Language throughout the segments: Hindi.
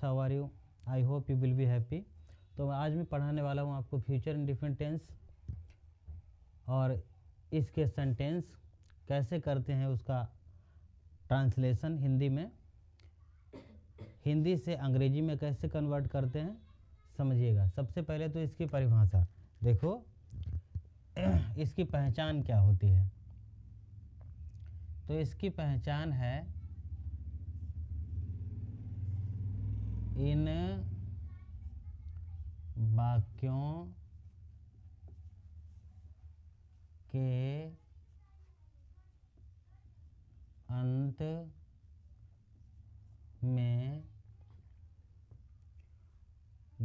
How are you, I hope you will be happy. तो आज मैं पढ़ाने वाला हूँ आपको फ्यूचर इंडेफिनिट टेंस और इसके सेंटेंस कैसे करते हैं, उसका ट्रांसलेशन हिंदी में, हिंदी से अंग्रेजी में कैसे कन्वर्ट करते हैं, समझिएगा। सबसे पहले तो इसकी परिभाषा देखो, इसकी पहचान क्या होती है। तो इसकी पहचान है इन वाक्यों के अंत में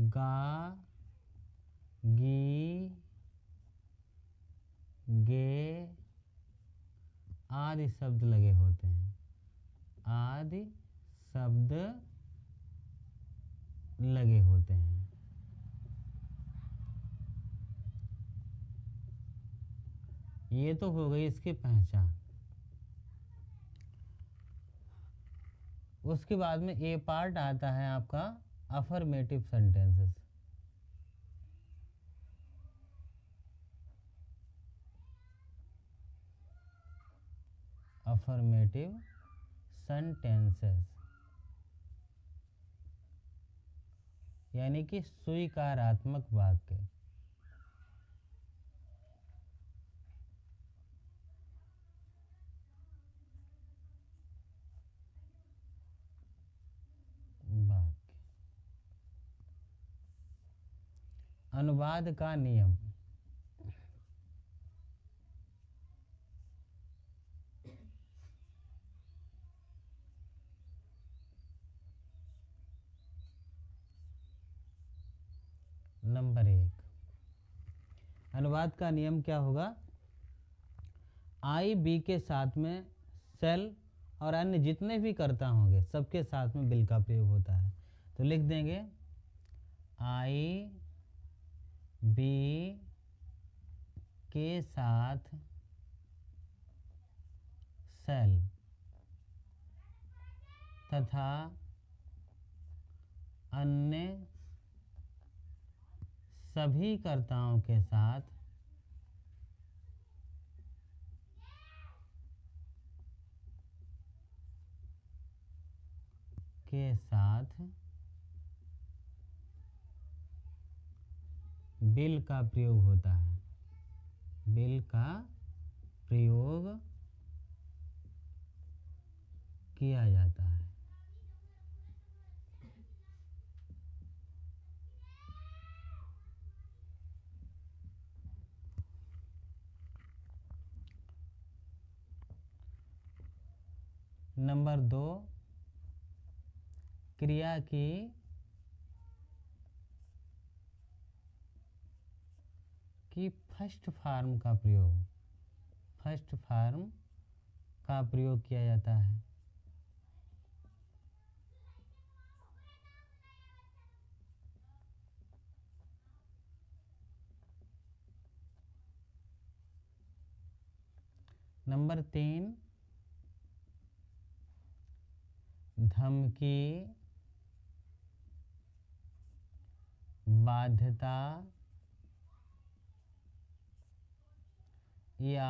गा, गी, गे आदि शब्द लगे होते हैं, आदि शब्द लगे होते हैं। ये तो हो गई इसकी पहचान। उसके बाद में ए पार्ट आता है आपका अफर्मेटिव सेंटेंसेस। अफर्मेटिव सेंटेंसेस यानी कि स्वीकारात्मक वाक्य। अनुवाद का नियम। नंबर 1, अनुवाद का नियम क्या होगा। आई बी के साथ में सेल और अन्य जितने भी कर्ता होंगे सबके साथ में बिल का प्रयोग होता है। तो लिख देंगे आई बी के साथ सेल तथा अन्य सभी कर्ताओं के साथ बिल का प्रयोग होता है। बिल का प्रयोग किया जाता है। नंबर 2, क्रिया की फर्स्ट फॉर्म का प्रयोग, फर्स्ट फॉर्म का प्रयोग किया जाता है। नंबर 3, धमकी, बाध्यता या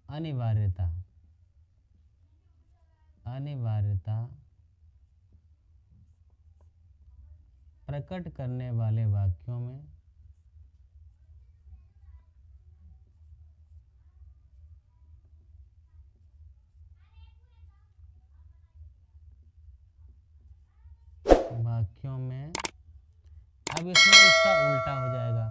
अनिवार्यता प्रकट करने वाले वाक्यों में अब इसमें इसका उल्टा हो जाएगा।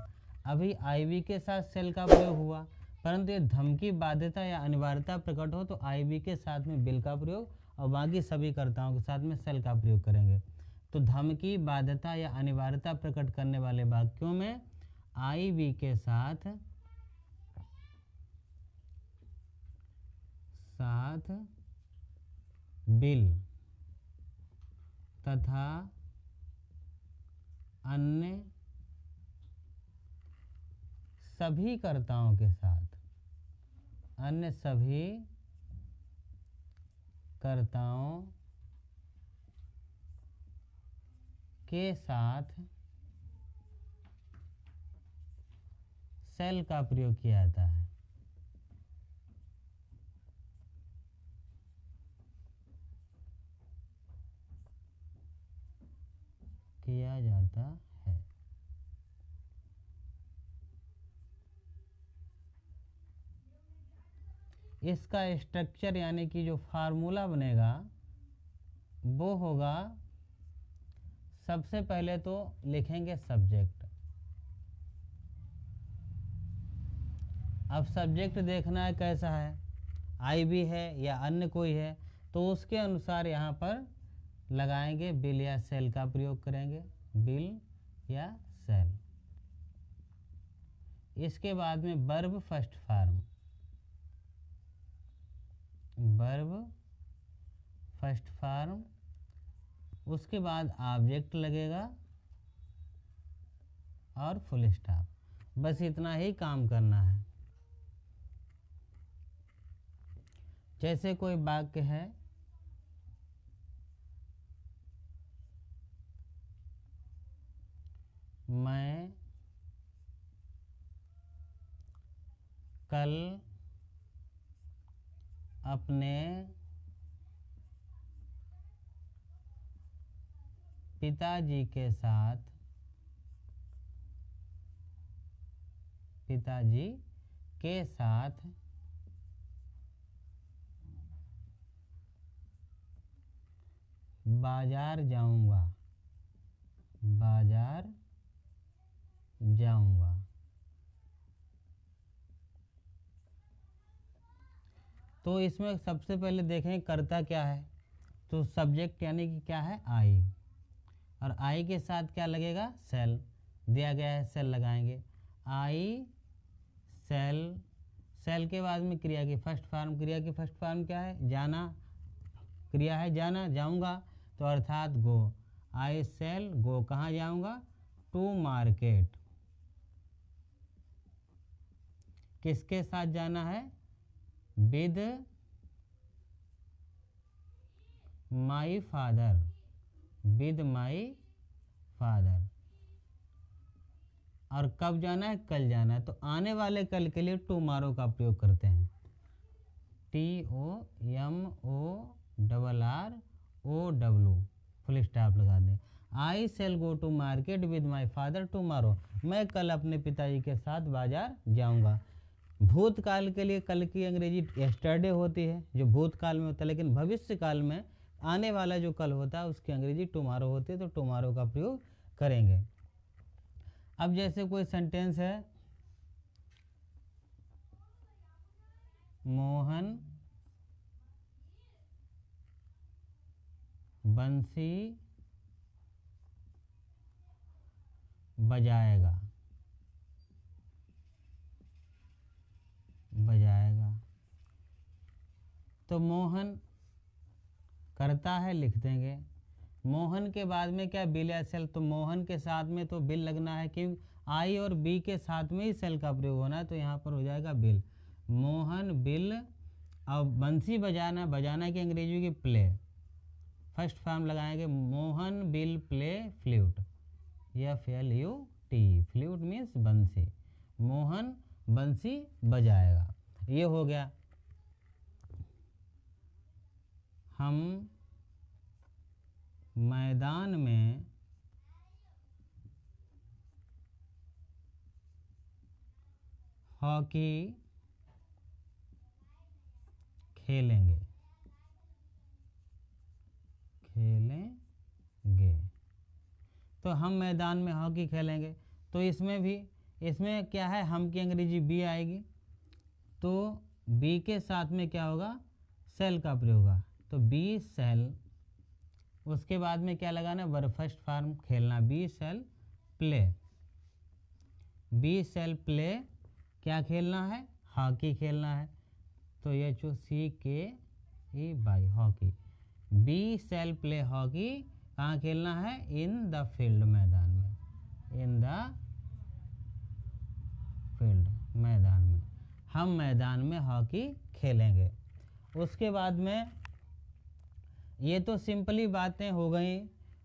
अभी आईवी के साथ सेल का प्रयोग हुआ, परंतु ये धमकी, बाध्यता या अनिवार्यता प्रकट हो तो आईवी के साथ में बिल का प्रयोग और बाकी सभी कर्ताओं के साथ में सेल का प्रयोग करेंगे। तो धमकी, बाध्यता या अनिवार्यता प्रकट करने वाले वाक्यों में आईवी के साथ बिल तथा अन्य सभी कर्ताओं के साथ, अन्य सभी कर्ताओं के साथ सेल का प्रयोग किया जाता है। किया जाता है। इसका स्ट्रक्चर यानी कि जो फार्मूला बनेगा वो होगा, सबसे पहले तो लिखेंगे सब्जेक्ट। अब सब्जेक्ट देखना है कैसा है, आईवी है या अन्य कोई है, तो उसके अनुसार यहाँ पर लगाएंगे बिल या सेल का प्रयोग करेंगे, बिल या सेल। इसके बाद में verb first form, verb first form, उसके बाद ऑब्जेक्ट लगेगा और फुल स्टॉप। बस इतना ही काम करना है। जैसे कोई वाक्य है, मैं कल अपने पिताजी के साथ बाजार जाऊंगा, बाजार जाऊंगा। तो इसमें सबसे पहले देखें करता क्या है, तो सब्जेक्ट यानी कि क्या है, आई, और आई के साथ क्या लगेगा, सेल दिया गया है, सेल लगाएंगे, आई सेल। सेल के बाद में क्रिया की फर्स्ट फॉर्म, क्रिया की फर्स्ट फॉर्म क्या है, जाना, क्रिया है जाना, जाऊंगा, तो अर्थात गो, आई सेल गो, कहाँ जाऊंगा, टू मार्केट। किसके साथ जाना है, with my father, with my father. और कब जाना है, कल जाना है, तो आने वाले कल के लिए टुमारो का प्रयोग करते हैं, TOMORROW, फुल स्टॉप लगा दें। I shall go to market with my father tomorrow, मैं कल अपने पिताजी के साथ बाजार जाऊंगा। भूतकाल के लिए कल की अंग्रेजी यस्टरडे होती है, जो भूतकाल में होता है, लेकिन भविष्य काल में आने वाला जो कल होता है उसकी अंग्रेजी टुमारो होती है, तो टुमारो का प्रयोग करेंगे। अब जैसे कोई सेंटेंस है, मोहन बंसी बजाएगा, तो मोहन करता है, लिख देंगे। मोहन के बाद में क्या, बिल या सेल, तो मोहन के साथ में तो बिल लगना है, क्योंकि आई और बी के साथ में ही सेल का प्रयोग होना है, तो यहाँ पर हो जाएगा बिल, मोहन बिल। और बंसी बजाना, बजाना की अंग्रेजी की प्ले, फर्स्ट फॉर्म लगाएंगे, Mohan bill play flute, FLUT, flute means बंसी, मोहन बंसी बजाएगा। ये हो गया। हम मैदान में हॉकी खेलेंगे, तो हम मैदान में हॉकी खेलेंगे, तो इसमें भी, इसमें क्या है, हम की अंग्रेजी बी आएगी, तो बी के साथ में क्या होगा, सेल का प्रयोग होगा, तो बी सेल। उसके बाद में क्या लगाना, वर्ब फर्स्ट फॉर्म, खेलना, be shall play, be shall play, क्या खेलना है, हॉकी खेलना है, तो HOCKEY hockey, be shall play hockey, कहाँ खेलना है, इन द फील्ड, मैदान में, इन द फील्ड, मैदान में, हम मैदान में हॉकी खेलेंगे। उसके बाद में ये तो सिंपली बातें हो गई,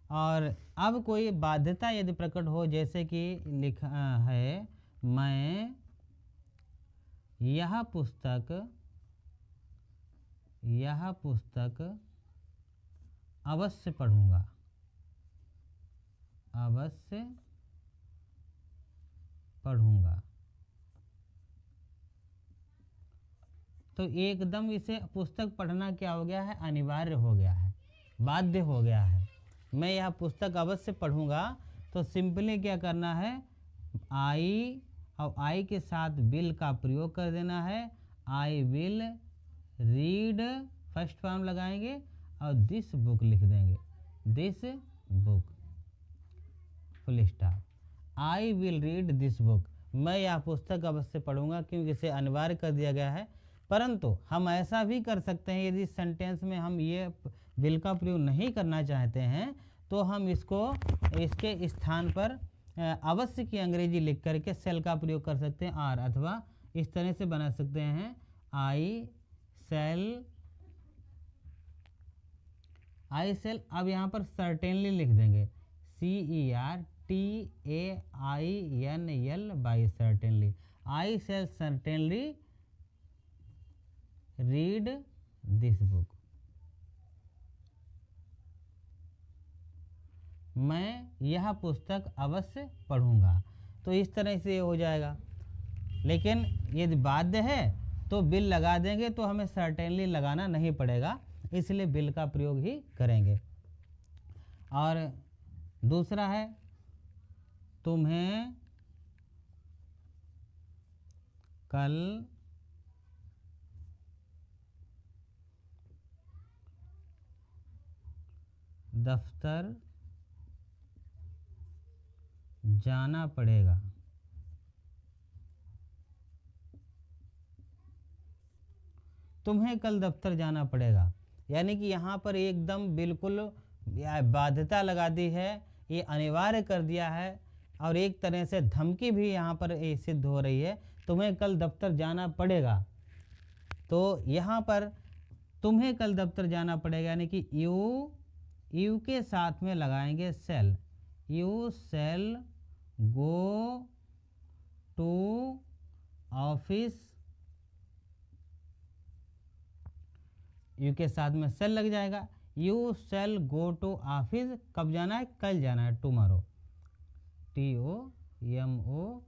और अब कोई बाध्यता यदि प्रकट हो, जैसे कि लिखा है मैं यह पुस्तक अवश्य पढ़ूंगा, अवश्य पढ़ूंगा, तो एकदम इसे पुस्तक पढ़ना क्या हो गया है, अनिवार्य हो गया है, बाध्य हो गया है। मैं यह पुस्तक अवश्य पढ़ूंगा, तो सिंपली क्या करना है, आई और आई के साथ विल का प्रयोग कर देना है। I will read first form लगाएंगे और दिस बुक लिख देंगे, this book, full stop. I will read this book, मैं यह पुस्तक अवश्य पढ़ूंगा, क्योंकि इसे अनिवार्य कर दिया गया है। परंतु हम ऐसा भी कर सकते हैं, यदि सेंटेंस में हम ये विल का प्रयोग नहीं करना चाहते हैं, तो हम इसको इसके स्थान पर अवश्य की अंग्रेजी लिख करके सेल का प्रयोग कर सकते हैं, आर, अथवा इस तरह से बना सकते हैं, आई सेल। अब यहाँ पर सर्टेनली लिख देंगे, CERTAINL by certainly, I shall certainly read this book, मैं यह पुस्तक अवश्य पढ़ूंगा। तो इस तरह से हो जाएगा। लेकिन यदि बाध्य है तो बिल लगा देंगे, तो हमें सर्टेनली लगाना नहीं पड़ेगा, इसलिए बिल का प्रयोग ही करेंगे। और दूसरा है, तुम्हें कल दफ्तर जाना पड़ेगा, तुम्हें कल दफ्तर जाना पड़ेगा। यानी कि यहाँ पर एकदम बिल्कुल बाध्यता लगा दी है, ये अनिवार्य कर दिया है, और एक तरह से धमकी भी यहाँ पर सिद्ध हो रही है, तुम्हें कल दफ्तर जाना पड़ेगा। तो यहाँ पर तुम्हें कल दफ्तर जाना पड़ेगा, यानी कि यू के साथ में लगाएंगे shall, you shall go to office, you के साथ में सेल लग जाएगा, you shall go to office, कब जाना है, कल जाना है, टुमारो, TOMORROW,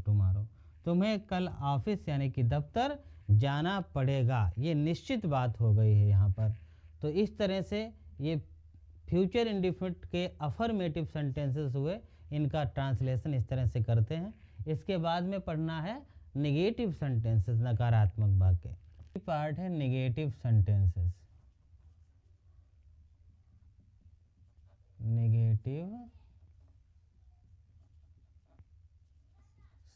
टुमारो, तुम्हें कल ऑफिस यानी कि दफ्तर जाना पड़ेगा। ये निश्चित बात हो गई है यहाँ पर। तो इस तरह से ये फ्यूचर इंडेफिनिट के अफर्मेटिव सेंटेंसेस हुए, इनका ट्रांसलेशन इस तरह से करते हैं। इसके बाद में पढ़ना है नेगेटिव सेंटेंसेस, नकारात्मक वाक्य। पार्ट है नेगेटिव सेंटेंसेस, नेगेटिव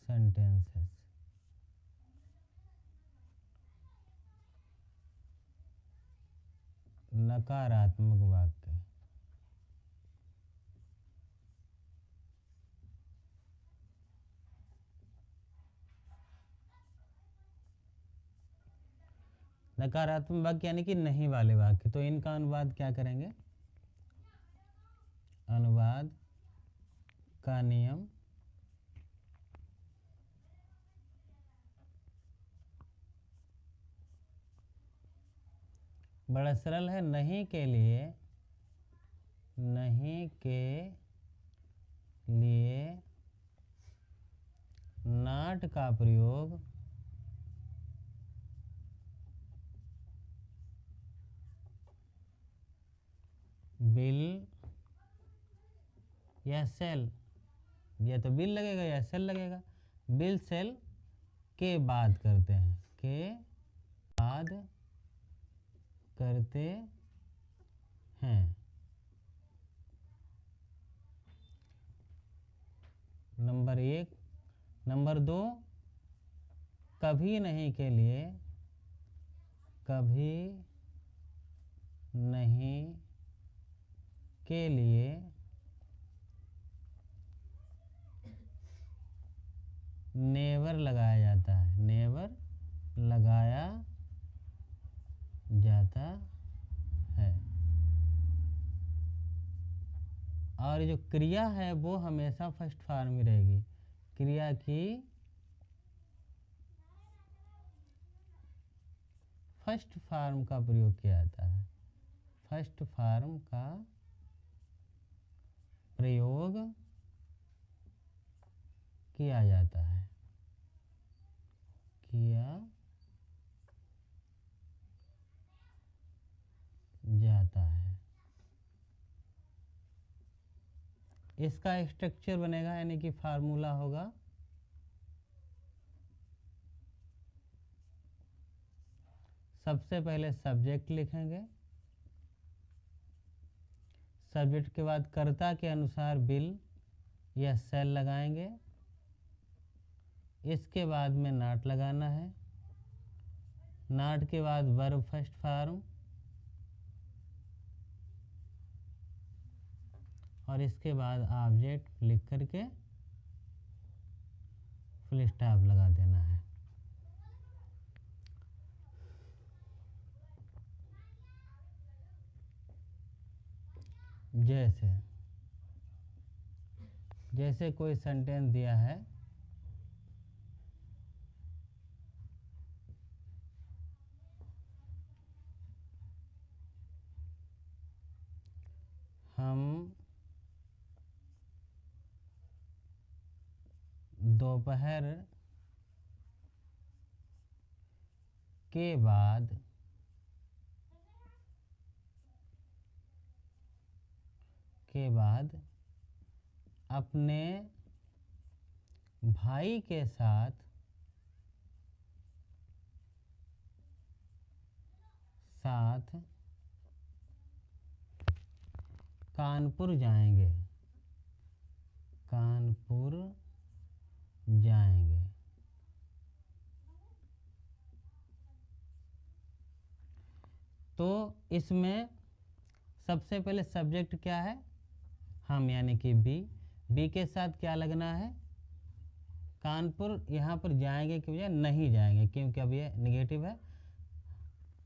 सेंटेंसेस, नकारात्मक वाक्य। नकारात्मक वाक्य यानी कि नहीं वाले वाक्य। तो इनका अनुवाद क्या करेंगे, अनुवाद का नियम, बड़ा सरल है। नहीं के लिए, नहीं के लिए नॉट का प्रयोग बिल या सेल, या तो बिल लगेगा या सेल लगेगा, बिल सेल के बाद करते हैं, के बाद करते हैं। नंबर 1। नंबर 2, कभी नहीं के लिए, कभी नहीं के लिए नेवर लगाया जाता है, नेवर लगाया जाता है। और जो क्रिया है वो हमेशा फर्स्ट फॉर्म में रहेगी। क्रिया की फर्स्ट फॉर्म का प्रयोग किया जाता है। फर्स्ट फॉर्म का प्रयोग किया जाता है, किया जाता है। इसका स्ट्रक्चर बनेगा, यानी कि फार्मूला होगा सबसे पहले सब्जेक्ट लिखेंगे, सब्जेक्ट के बाद कर्ता के अनुसार विल या सेल लगाएंगे, इसके बाद में नॉट लगाना है, नॉट के बाद वर्ब फर्स्ट फॉर्म, और इसके बाद ऑब्जेक्ट लिख करके फुल स्टॉप लगा देना है। जैसे कोई सेंटेंस दिया है, हम दोपहर के बाद अपने भाई के साथ कानपुर जाएंगे, कानपुर जाएंगे। तो इसमें सबसे पहले सब्जेक्ट क्या है, हम, यानी कि बी के साथ क्या लगना है, कानपुर। यहाँ पर जाएंगे की बजाय नहीं जाएंगे, क्योंकि अब ये निगेटिव है।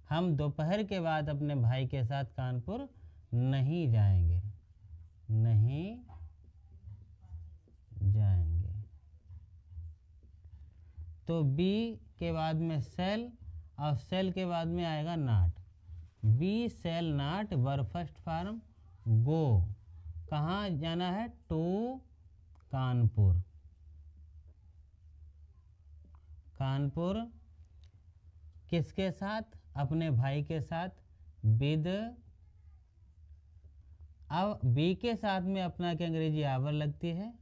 हम दोपहर के बाद अपने भाई के साथ कानपुर नहीं जाएंगे, नहीं जाएंगे। तो बी के बाद में सेल, और सेल के बाद में आएगा not. We shall not verb first form go, कहाँ जाना है, टू कानपुर। कानपुर किसके साथ, अपने भाई के साथ, विद। अब बी के साथ में अपना की अंग्रेजी आवर लगती है,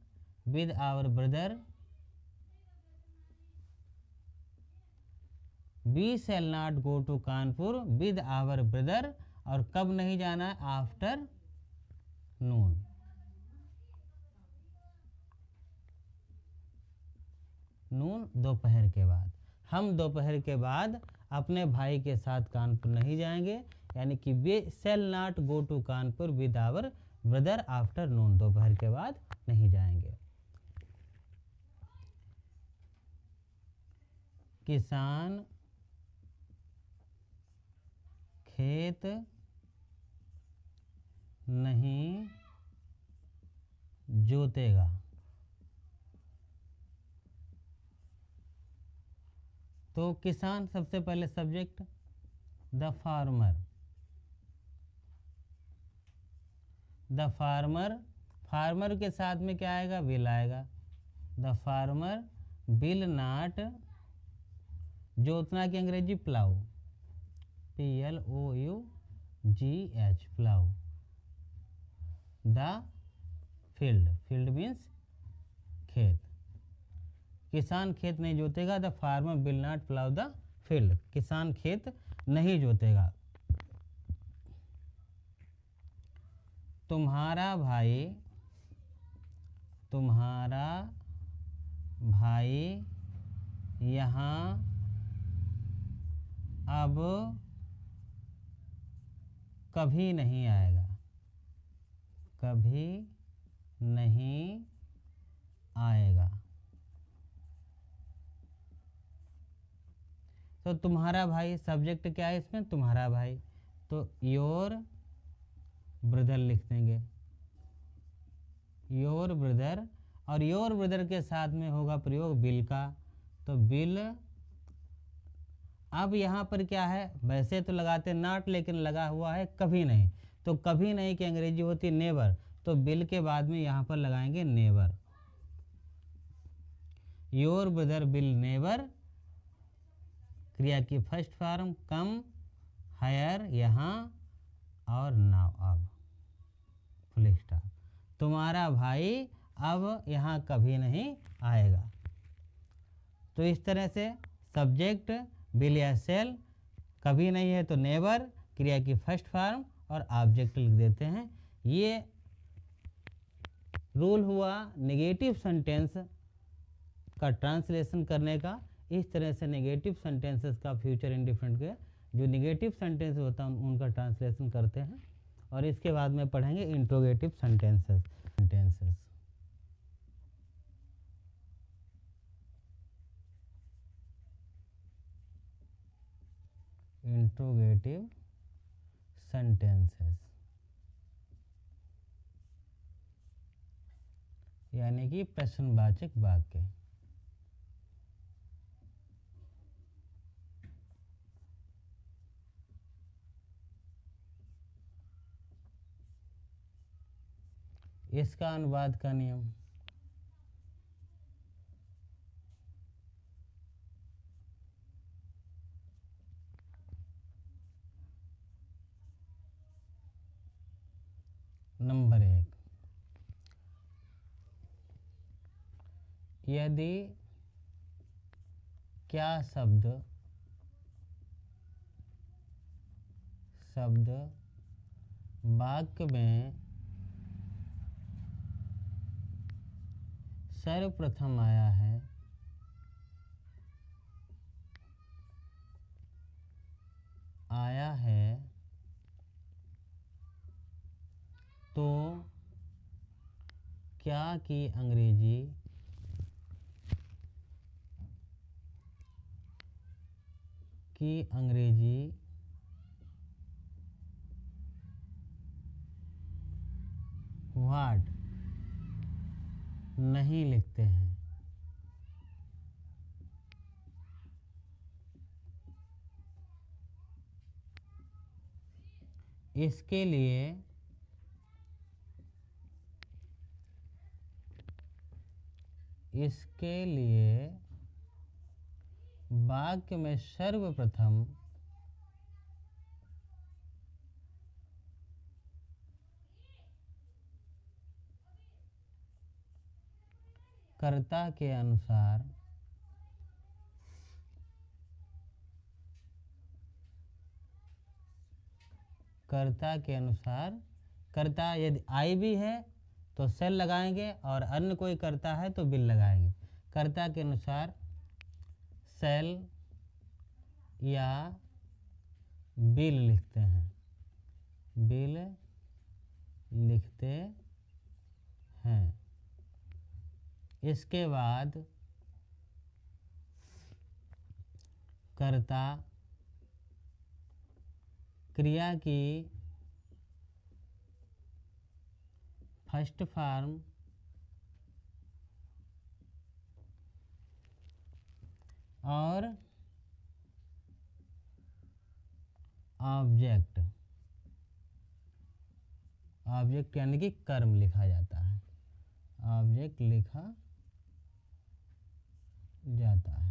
with our brother. We shall not go to Kanpur with our brother. और कब नहीं जाना है, आफ्टर नून। नून दोपहर के बाद। हम दोपहर के बाद अपने भाई के साथ कानपुर नहीं जाएंगे, यानी कि we shall not go to Kanpur with our brother afternoon, दोपहर के बाद नहीं जाएंगे। किसान खेत नहीं जोतेगा। तो किसान सबसे पहले subject, the farmer. The farmer, farmer के साथ में क्या आएगा, विल आएगा। द फार्मर विल नॉट, जोतना की अंग्रेजी plough, PLOUGH, plough. The field, field means खेत। किसान खेत नहीं जोतेगा, the farmer will not plough the field, किसान खेत नहीं जोतेगा। तुम्हारा भाई यहाँ अब कभी नहीं आएगा, कभी नहीं आएगा। तो तुम्हारा भाई सब्जेक्ट क्या है इसमें, तुम्हारा भाई, तो योर ब्रदर लिख देंगे। योर ब्रदर, और योर ब्रदर के साथ में होगा प्रयोग बिल का, तो बिल। अब यहाँ पर क्या है, वैसे तो लगाते नॉट, लेकिन लगा हुआ है कभी नहीं, तो कभी नहीं की अंग्रेजी होती नेवर, तो बिल के बाद में यहाँ पर लगाएंगे never. Your brother bill never, क्रिया की फर्स्ट फॉर्म कम, हायर यहाँ, और नाउ अब, फुल स्टॉप। तुम्हारा भाई अब यहाँ कभी नहीं आएगा। तो इस तरह से सब्जेक्ट बिल या सेल, कभी नहीं है तो नेवर, क्रिया की फर्स्ट फॉर्म, और ऑब्जेक्ट लिख देते हैं। ये रूल हुआ नेगेटिव सेंटेंस का ट्रांसलेशन करने का। इस तरह से नेगेटिव सेंटेंसेस का फ्यूचर इंडिफिनिट के जो नेगेटिव सेंटेंस होता है उनका ट्रांसलेशन करते हैं। और इसके बाद में पढ़ेंगे इंट्रोगेटिव सेंटेंसेस। इंट्रोगेटिव सेंटेंसेस यानी कि प्रश्नवाचक वाक्य। इसका अनुवाद का नियम, नंबर 1, यदि क्या शब्द वाक्य में सर्वप्रथम आया है तो क्या की अंग्रेजी व्हाट नहीं लिखते हैं। इसके लिए वाक्य में सर्वप्रथम कर्ता के अनुसार कर्ता यदि आई भी है तो सेल लगाएंगे, और अन्य कोई करता है तो बिल लगाएंगे। कर्ता के अनुसार सेल या बिल लिखते हैं, इसके बाद कर्ता क्रिया की फर्स्ट फॉर्म और ऑब्जेक्ट यानी कि कर्म लिखा जाता है, ऑब्जेक्ट लिखा जाता है।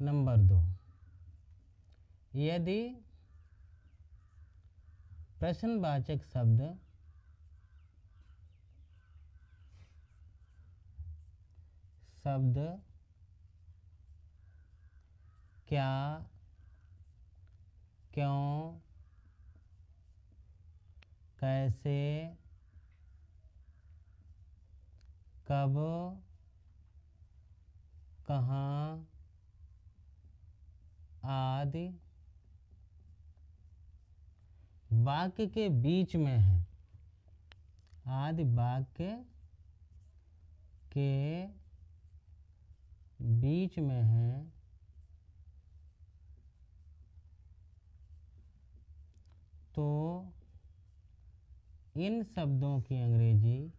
नंबर 2, यदि प्रश्नवाचक शब्द क्या, क्यों, कैसे, कब, कहाँ आदि वाक्य के बीच में है, आदि वाक्य के बीच में है, तो इन शब्दों की अंग्रेजी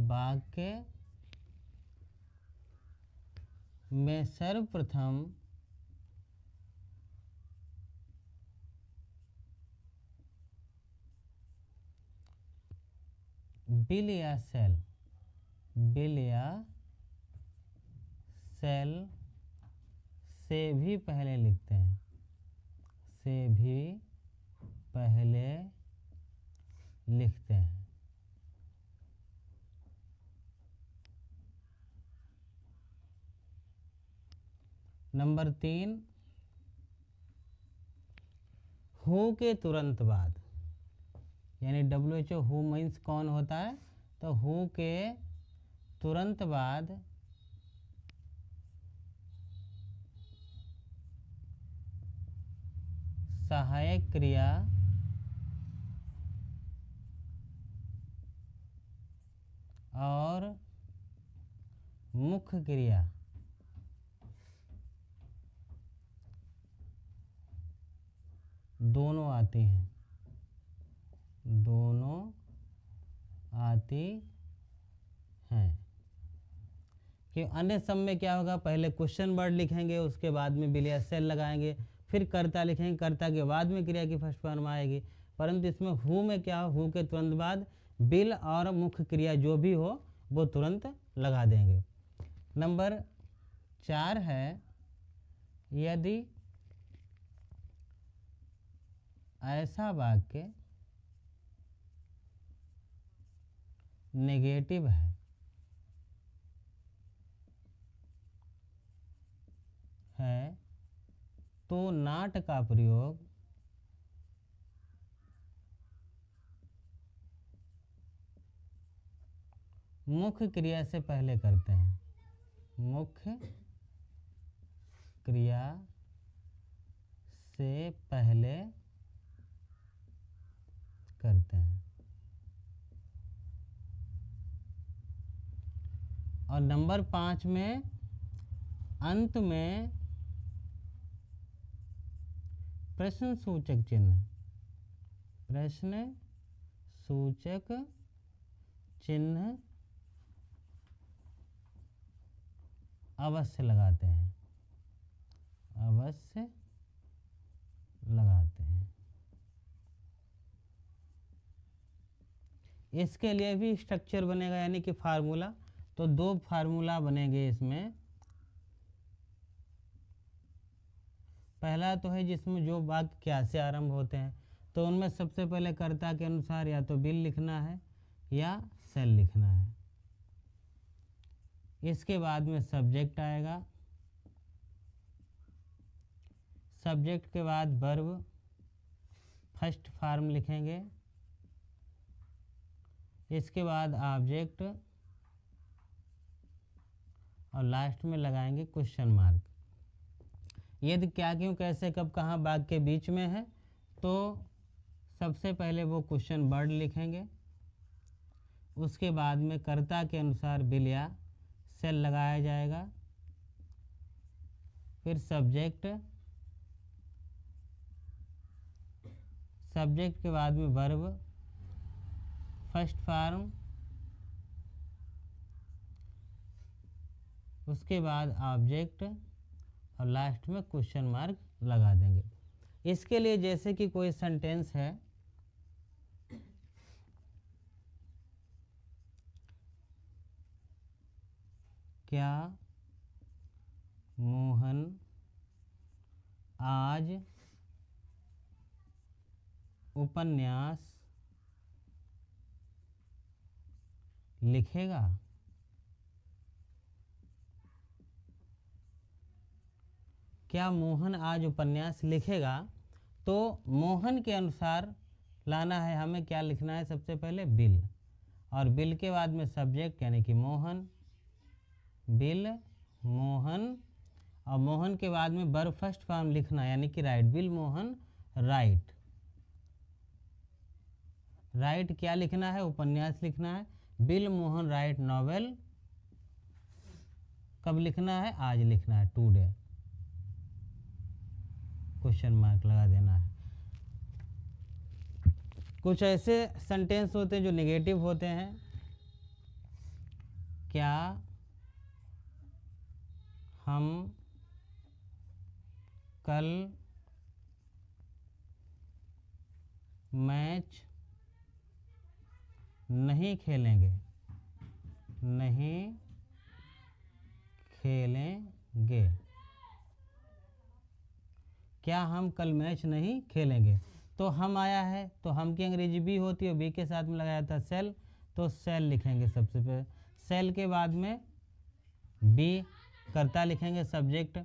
वाक्य में सर्वप्रथम बिल या सेल से भी पहले लिखते हैं, से भी पहले लिखते हैं। नंबर 3, हु के तुरंत बाद, यानी WHO हु मीन्स कौन होता है, तो हु के तुरंत बाद सहायक क्रिया और मुख्य क्रिया दोनों आती हैं, दोनों आती हैं। कि अन्य सब में क्या होगा, पहले क्वेश्चन वर्ड लिखेंगे, उसके बाद में बिल या सेल लगाएंगे, फिर कर्ता लिखेंगे, कर्ता के बाद में क्रिया की फर्स्ट फॉर्म आएगी। परंतु इसमें हु में क्या हो, हु के तुरंत बाद बिल और मुख्य क्रिया जो भी हो वो तुरंत लगा देंगे। नंबर 4 है, यदि ऐसा वाक्य नेगेटिव है तो नॉट का प्रयोग मुख्य क्रिया से पहले करते हैं, मुख्य क्रिया से पहले करते हैं। और नंबर 5 में अंत में प्रश्न सूचक चिन्ह अवश्य लगाते हैं, इसके लिए भी स्ट्रक्चर बनेगा, यानी कि फार्मूला। तो 2 फार्मूला बनेंगे इसमें। पहला तो है जिसमें जो वाक्य क्या से आरंभ होते हैं, तो उनमें सबसे पहले कर्ता के अनुसार या तो बिल लिखना है या सेल लिखना है। इसके बाद में सब्जेक्ट आएगा, सब्जेक्ट के बाद वर्ब फर्स्ट फॉर्म लिखेंगे, इसके बाद ऑब्जेक्ट और लास्ट में लगाएंगे क्वेश्चन मार्क। यदि क्या क्यों कैसे कब कहाँ वाक्य के बीच में है तो सबसे पहले वो क्वेश्चन वर्ड लिखेंगे, उसके बाद में कर्ता के अनुसार बिल या सेल लगाया जाएगा, फिर सब्जेक्ट के बाद में वर्ब फर्स्ट फॉर्म, उसके बाद ऑब्जेक्ट और लास्ट में क्वेश्चन मार्क लगा देंगे। इसके लिए जैसे कि कोई सेंटेंस है, क्या मोहन आज उपन्यास लिखेगा? क्या मोहन आज उपन्यास लिखेगा? तो मोहन के अनुसार लाना है हमें, क्या लिखना है, सबसे पहले बिल, और बिल के बाद में सब्जेक्ट यानी कि मोहन, बिल मोहन, और मोहन के बाद में वर्ब फर्स्ट फॉर्म लिखना यानी कि right, bill Mohan right. Right क्या लिखना है, उपन्यास लिखना है। विल मोहन राइट नॉवेल, कब लिखना है, आज लिखना है, टुडे, क्वेश्चन मार्क लगा देना है। कुछ ऐसे सेंटेंस होते हैं जो नेगेटिव होते हैं, क्या हम कल मैच नहीं खेलेंगे, नहीं खेलेंगे, क्या हम कल मैच नहीं खेलेंगे। तो हम आया है तो हम की अंग्रेजी बी होती है, बी के साथ में लगाया था सेल, तो सेल लिखेंगे सबसे पहले। सेल के बाद में बी कर्ता लिखेंगे, सब्जेक्ट।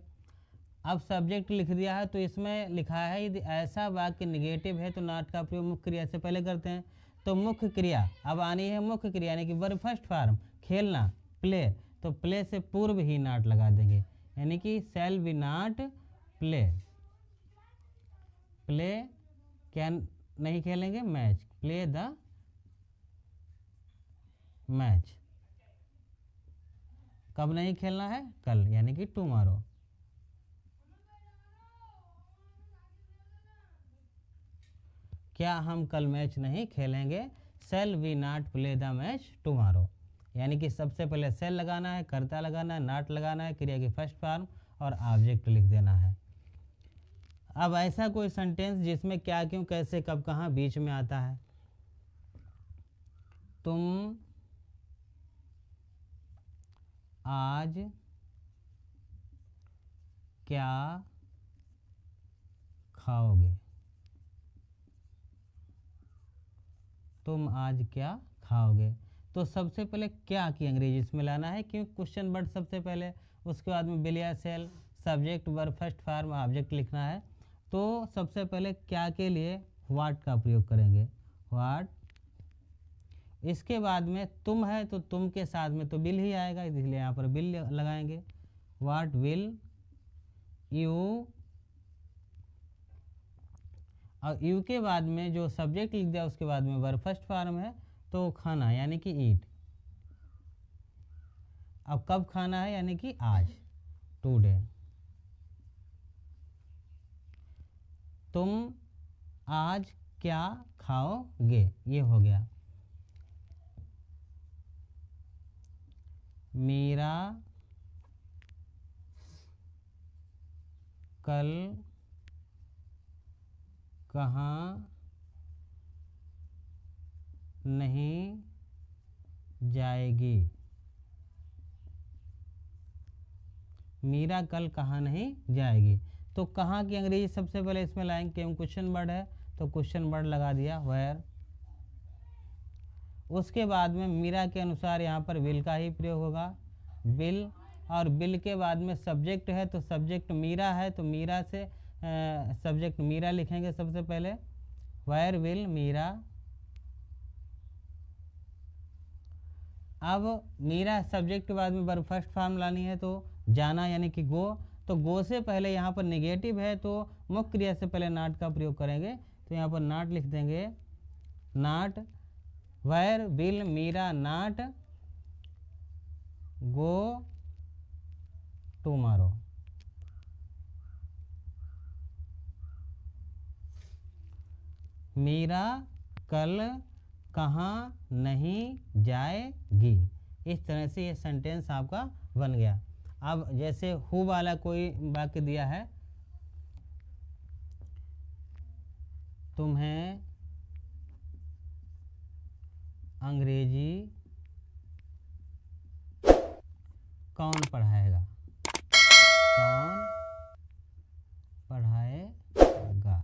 अब सब्जेक्ट लिख दिया है तो इसमें लिखा है यदि ऐसा वाक्य निगेटिव है तो नॉट का प्रयोग मुख्य क्रिया से पहले करते हैं। तो मुख्य क्रिया अब आनी है, मुख्य क्रिया यानी कि वर्ब फर्स्ट फॉर्म खेलना, प्ले, तो प्ले से पूर्व ही नॉट लगा देंगे, यानी कि shall we not play, play क्या नहीं खेलेंगे, मैच, प्ले द मैच, कब नहीं खेलना है, कल, यानी कि टुमारो। क्या हम कल मैच नहीं खेलेंगे, shall we not play the match tomorrow, यानी कि सबसे पहले सेल लगाना है, कर्ता लगाना है, नॉट लगाना है, क्रिया की फर्स्ट फॉर्म और ऑब्जेक्ट लिख देना है। अब ऐसा कोई सेंटेंस जिसमें क्या क्यों कैसे कब कहाँ बीच में आता है, तुम आज क्या खाओगे, तुम आज क्या खाओगे, तो सबसे पहले क्या की अंग्रेजी इसमें लाना है, क्योंकि क्वेश्चन वर्ड सबसे पहले, उसके बाद में बिलिया shall, subject verb first form object लिखना है। तो सबसे पहले क्या के लिए व्हाट का प्रयोग करेंगे, व्हाट, इसके बाद में तुम है तो तुम के साथ में तो बिल ही आएगा, इसलिए यहाँ पर बिल लगाएंगे, व्हाट विल यू, और यू के बाद में जो सब्जेक्ट लिख दिया उसके बाद में वर्ब फर्स्ट फॉर्म है तो खाना यानी कि ईट, अब कब खाना है यानी कि आज, टुडे, तुम आज क्या खाओगे, ये हो गया। मेरा कल कहाँ नहीं जाएगी, मीरा कल कहाँ नहीं जाएगी, तो कहाँ की अंग्रेजी सबसे पहले इसमें लाएंगे, क्यों क्वेश्चन वर्ड है तो क्वेश्चन वर्ड लगा दिया वेयर। उसके बाद में मीरा के अनुसार यहाँ पर विल का ही प्रयोग होगा, विल, और विल के बाद में सब्जेक्ट है तो सब्जेक्ट मीरा है तो मीरा से सब्जेक्ट मीरा लिखेंगे सबसे पहले, वेयर विल मीरा। अब मीरा सब्जेक्ट के बाद में वर्ब फर्स्ट फॉर्म लानी है तो जाना यानी कि गो, तो गो से पहले यहाँ पर नेगेटिव है तो मुख्य क्रिया से पहले नॉट का प्रयोग करेंगे, तो यहाँ पर नॉट लिख देंगे, not, where will Meera not go tomorrow, Meera कल कहाँ नहीं जाएगी। इस तरह से ये सेंटेंस आपका बन गया। अब जैसे हु वाला कोई वाक्य दिया है, तुम्हें अंग्रेजी कौन पढ़ाएगा, कौन पढ़ाएगा,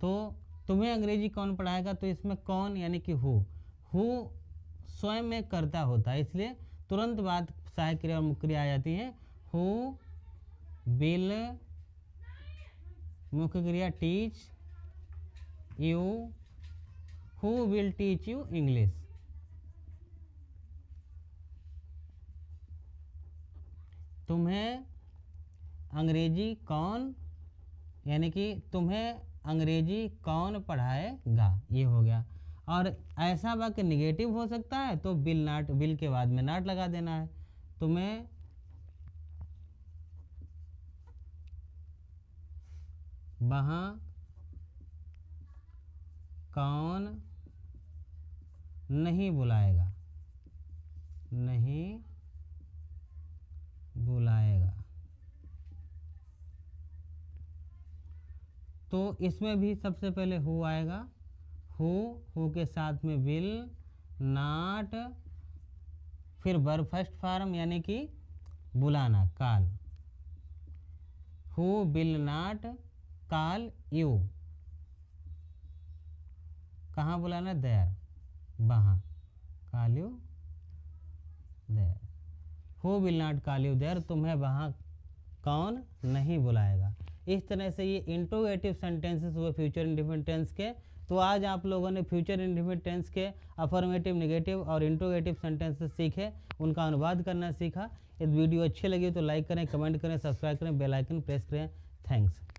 तो तुम्हें अंग्रेजी कौन पढ़ाएगा, तो इसमें कौन यानी कि हु स्वयं में कर्ता होता है, इसलिए तुरंत बाद सहायक क्रिया और मुख्य क्रिया आ जाती है, हु विल मुख्य क्रिया teach you, who will teach you English, तुम्हें अंग्रेजी कौन यानी कि तुम्हें अंग्रेजी कौन पढ़ाएगा, ये हो गया। और ऐसा वाक्य निगेटिव हो सकता है तो विल नॉट, विल के बाद में नॉट लगा देना है। तो मैं वहाँ कौन नहीं बुलाएगा, नहीं बुलाएगा। तो इसमें भी सबसे पहले हु आएगा, हु के साथ में विल, नॉट, फिर वर्ब फर्स्ट फॉर्म यानी कि बुलाना, call. Who will not call you, कहाँ बुलाना, देयर, वहाँ, call you there. Who will not call you there, तुम्हें वहाँ कौन नहीं बुलाएगा। इस तरह से ये इंट्रोगेटिव सेंटेंसेस हुए फ्यूचर इंडेफिनिट टेंस के। तो आज आप लोगों ने फ्यूचर इंडेफिनिट टेंस के अफर्मेटिव, नेगेटिव और इंट्रोगेटिव सेंटेंसेस सीखे, उनका अनुवाद करना सीखा। यदि वीडियो अच्छी लगी तो लाइक करें, कमेंट करें, सब्सक्राइब करें, बेल आइकन प्रेस करें। थैंक्स।